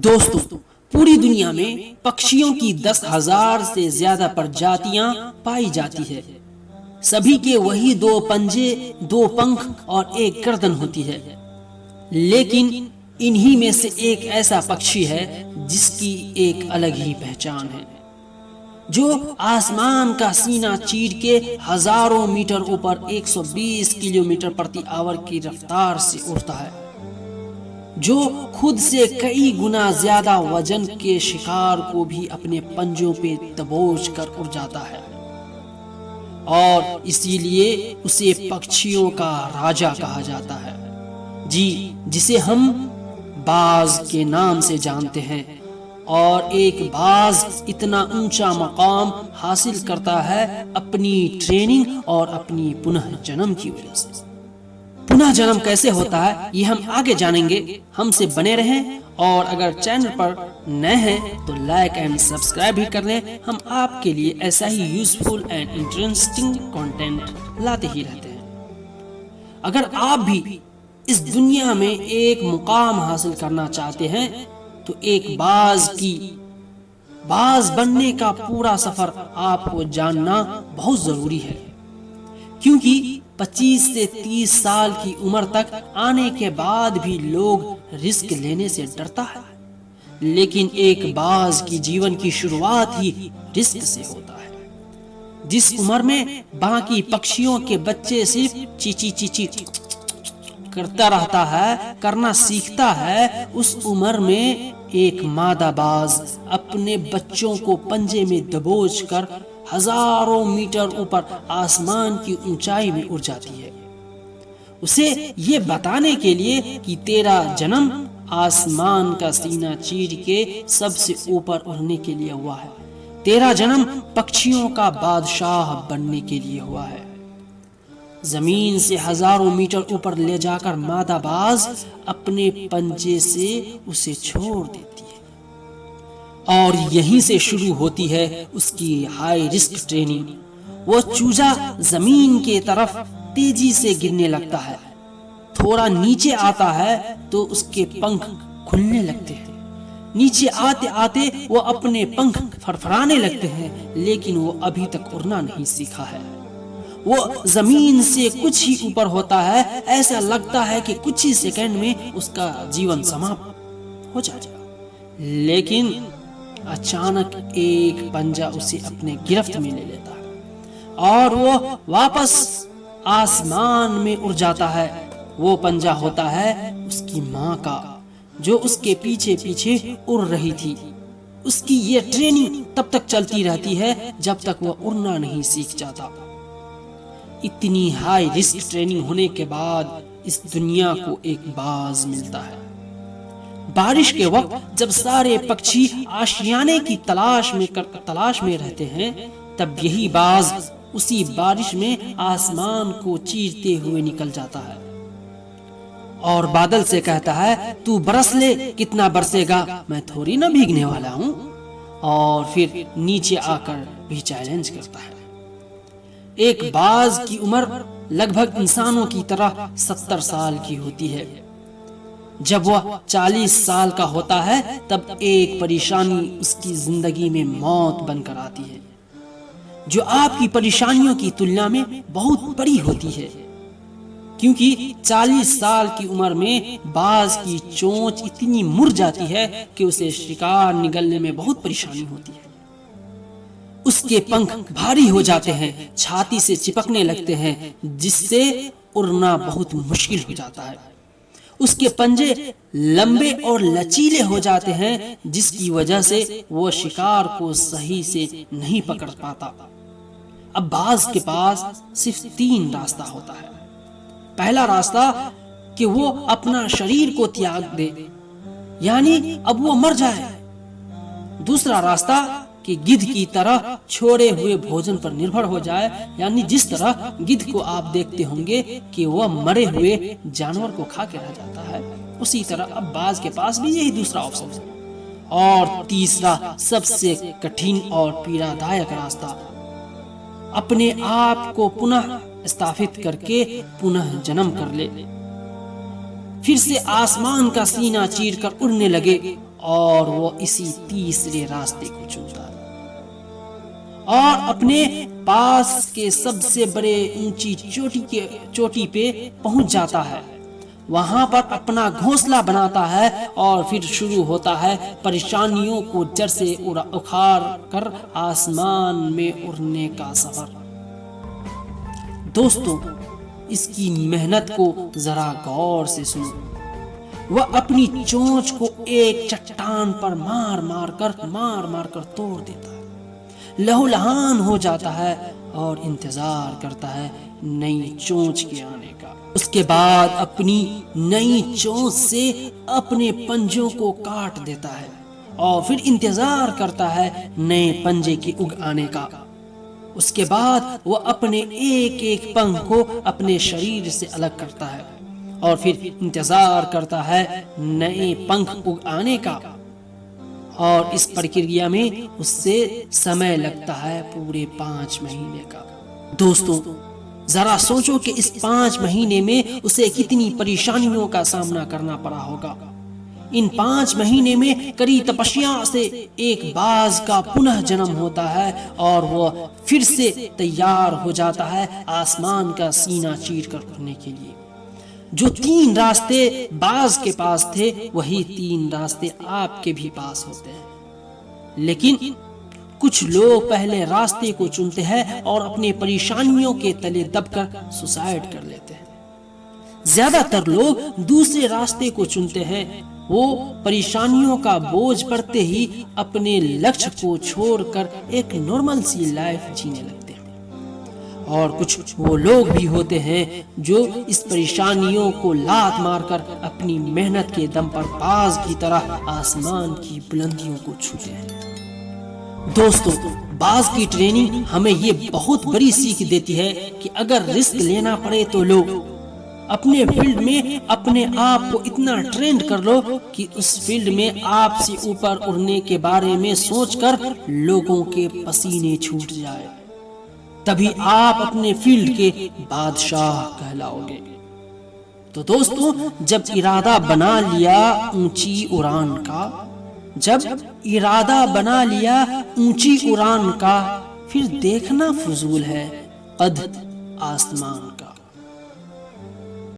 दोस्तों, पूरी दुनिया में पक्षियों की 10,000 से ज्यादा प्रजातियां पाई जाती है। सभी के वही दो पंजे, दो पंख और एक गर्दन होती है। लेकिन इन्हीं में से एक ऐसा पक्षी है जिसकी एक अलग ही पहचान है, जो आसमान का सीना चीर के हजारों मीटर ऊपर 120 किलोमीटर प्रति आवर की रफ्तार से उड़ता है, जो खुद से कई गुना ज्यादा वजन के शिकार को भी अपने पंजों पे दबोच कर उड़ जाता है और इसीलिए उसे पक्षियों का राजा कहा जाता है। जी, जिसे हम बाज के नाम से जानते हैं। और एक बाज इतना ऊंचा मकाम हासिल करता है अपनी ट्रेनिंग और अपनी पुनः जन्म की वजह से। पुनः जन्म कैसे होता है ये हम आगे जानेंगे। हमसे बने रहें और अगर चैनल पर नए हैं तो लाइक एंड सब्सक्राइब भी कर लें। हम आपके लिए ऐसा ही यूजफुल एंड इंटरेस्टिंग कंटेंट लाते ही रहते हैं। अगर आप भी इस दुनिया में एक मुकाम हासिल करना चाहते हैं तो एक बाज बनने का पूरा सफर आपको जानना बहुत जरूरी है, क्योंकि 25 से 30 साल की उम्र तक आने के बाद भी लोग रिस्क लेने से डरता है। लेकिन एक बाज की जीवन की शुरुआत ही रिस्क से होता है। जिस उम्र में बाकी पक्षियों के बच्चे सिर्फ चीची चीची करता रहता है, करना सीखता है, उस उम्र में एक मादा बाज अपने बच्चों को पंजे में दबोच कर हजारों मीटर ऊपर आसमान की ऊंचाई में उड़ जाती है, उसे ये बताने के लिए कि तेरा जन्म आसमान का सीना चीर के सबसे ऊपर उड़ने के लिए हुआ है। तेरा जन्म पक्षियों का बादशाह बनने के लिए हुआ है। जमीन से हजारों मीटर ऊपर ले जाकर मादा बाज अपने पंजे से उसे छोड़ देती है और यहीं से शुरू होती है उसकी हाई रिस्क ट्रेनिंग। वो चूजा जमीन के तरफ तेजी से गिरने लगता है। थोड़ा नीचे आता है तो उसके पंख खुलने लगते हैं। नीचे आते आते वो अपने पंख फड़फड़ाने लगते हैं, लेकिन वो अभी तक उड़ना नहीं सीखा है। वो जमीन से कुछ ही ऊपर होता है, ऐसा लगता है कि कुछ ही सेकंड में उसका जीवन समाप्त हो जाएगा। लेकिन अचानक एक पंजा उसे अपने गिरफ्त में ले लेता है और वो वापस आसमान में उड़ जाता है। वो पंजा होता है उसकी माँ का, जो उसके पीछे पीछे उड़ रही थी। उसकी ये ट्रेनिंग तब तक चलती रहती है जब तक वो उड़ना नहीं सीख जाता। इतनी हाई रिस्क ट्रेनिंग होने के बाद इस दुनिया को एक बाज मिलता है। बारिश के वक्त जब सारे पक्षी आशियाने की तलाश में रहते हैं, तब यही बाज उसी बारिश में आसमान को चीरते हुए निकल जाता है और बादल से कहता है, तू बरस ले, कितना बरसेगा, मैं थोड़ी ना भीगने वाला हूँ। और फिर नीचे आकर भी चैलेंज करता है। एक बाज की उम्र लगभग इंसानों की तरह 70 साल की होती है। जब वह 40 साल का होता है तब एक परेशानी उसकी जिंदगी में मौत बनकर आती है, जो आपकी परेशानियों की तुलना में बहुत बड़ी होती है, क्योंकि 40 साल की उम्र में बाज की चोंच इतनी मुड़ जाती है कि उसे शिकार निगलने में बहुत परेशानी होती है। उसके पंख भारी हो जाते हैं, छाती से चिपकने लगते हैं, जिससे उड़ना बहुत मुश्किल हो जाता है। उसके पंजे लंबे और लचीले हो जाते हैं, जिसकी वजह से वो शिकार को सही से नहीं पकड़ पाता। अब बाज के पास सिर्फ 3 रास्ता होता है। पहला रास्ता कि वो अपना शरीर को त्याग दे, यानी अब वो मर जाए। दूसरा रास्ता कि गिद्ध की तरह छोड़े हुए भोजन पर निर्भर हो जाए, यानी जिस तरह गिद्ध को आप देखते होंगे कि वह मरे हुए जानवर को खा के रह जाता है, उसी तरह अब बाज के पास भी यही दूसरा ऑप्शन है। और तीसरा सबसे कठिन और पीड़ादायक रास्ता, अपने आप को पुनः स्थापित करके पुनः जन्म कर ले, फिर से आसमान का सीना चीर कर उड़ने लगे और वो इसी तीसरे रास्ते को चुनता है और अपने पास के सबसे बड़े ऊंची चोटी पे पहुंच जाता है। वहां पर अपना घोंसला बनाता है और फिर शुरू होता है परेशानियों को जड़ से उखाड़ कर आसमान में उड़ने का सफर। दोस्तों, इसकी मेहनत को जरा गौर से सुनो। वह अपनी चोंच को एक चट्टान पर मार मार कर तोड़ देता है, लहूलुहान हो जाता है और इंतजार करता है नई चोंच के आने का। उसके बाद अपनी नई चोंच से अपने पंजों को काट देता है और फिर इंतजार करता है नए पंजे के उग आने का। उसके बाद वो अपने एक एक पंख को अपने शरीर से अलग करता है और फिर इंतजार करता है नए पंख उग आने का। और इस प्रक्रिया में उससे समय लगता है पूरे 5 महीने का। दोस्तों, जरा सोचो कि इस 5 महीने में उसे कितनी परेशानियों का सामना करना पड़ा होगा। इन 5 महीने में कड़ी तपस्या से एक बाज का पुनः जन्म होता है और वह फिर से तैयार हो जाता है आसमान का सीना चीर कर उड़ने के लिए। जो 3 रास्ते बाज के पास थे, वही 3 रास्ते आपके भी पास होते हैं। लेकिन कुछ लोग पहले रास्ते को चुनते हैं और अपने परेशानियों के तले दबकर सुसाइड कर लेते हैं। ज्यादातर लोग दूसरे रास्ते को चुनते हैं। वो परेशानियों का बोझ पड़ते ही अपने लक्ष्य को छोड़कर एक नॉर्मल सी लाइफ जीने लगते हैं। और कुछ वो लोग भी होते हैं जो इस परेशानियों को लात मारकर अपनी मेहनत के दम पर बाज की तरह आसमान की बुलंदियों को छूते हैं। दोस्तों, बाज की ट्रेनिंग हमें ये बहुत बड़ी सीख देती है कि अगर रिस्क लेना पड़े तो लो। अपने फील्ड में अपने आप को इतना ट्रेंड कर लो कि उस फील्ड में आपसे ऊपर उड़ने के बारे में सोचकर लोगों के पसीने छूट जाए। तभी आप अपने फील्ड के बादशाह कहलाओगे। तो दोस्तों, जब इरादा बना लिया ऊंची उड़ान का, फिर देखना फजूल है कद आसमान का।